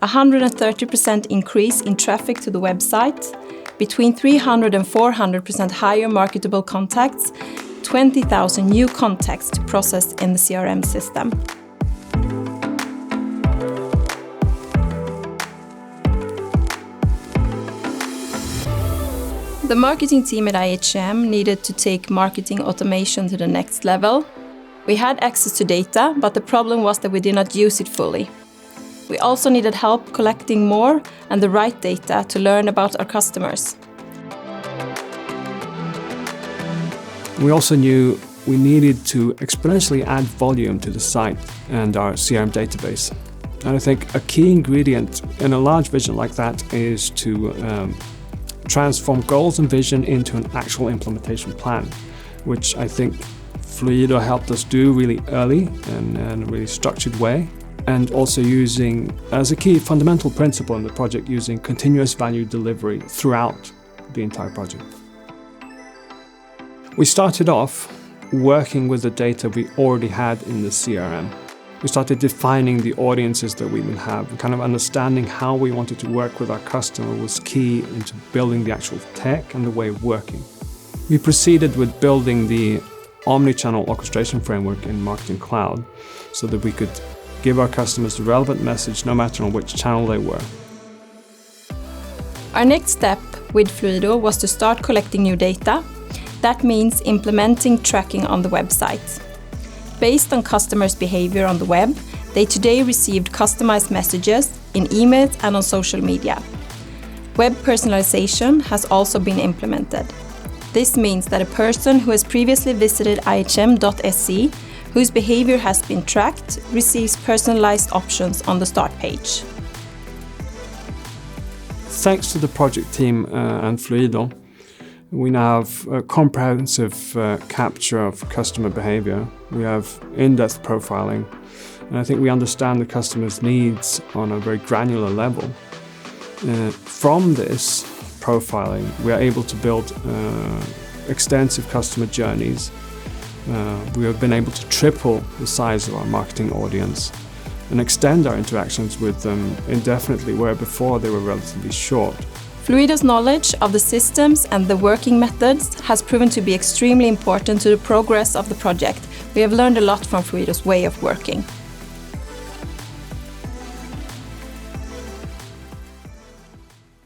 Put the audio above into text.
130% increase in traffic to the website, between 300 and 400% higher marketable contacts, 20,000 new contacts to process in the CRM system. The marketing team at IHM needed to take marketing automation to the next level. We had access to data, but the problem was that we did not use it fully. We also needed help collecting more and the right data to learn about our customers. We also knew we needed to exponentially add volume to the site and our CRM database. And I think a key ingredient in a large vision like that is to transform goals and vision into an actual implementation plan, which I think Fluido helped us do really early and in a really structured way, and also using, as a key fundamental principle in the project, using continuous value delivery throughout the entire project. We started off working with the data we already had in the CRM. We started defining the audiences that we would have, and kind of understanding how we wanted to work with our customer was key into building the actual tech and the way of working. We proceeded with building the omnichannel orchestration framework in Marketing Cloud so that we could give our customers the relevant message no matter on which channel they were. Our next step with Fluido was to start collecting new data. That means implementing tracking on the website. Based on customers' behavior on the web, they today received customized messages in emails and on social media. Web personalization has also been implemented. This means that a person who has previously visited IHM.se, whose behavior has been tracked, receives personalized options on the start page. Thanks to the project team and Fluido, we now have a comprehensive capture of customer behavior. We have in-depth profiling, and I think we understand the customer's needs on a very granular level. From this profiling, we are able to build extensive customer journeys. We have been able to triple the size of our marketing audience and extend our interactions with them indefinitely, where before they were relatively short. Fluido's knowledge of the systems and the working methods has proven to be extremely important to the progress of the project. We have learned a lot from Fluido's way of working.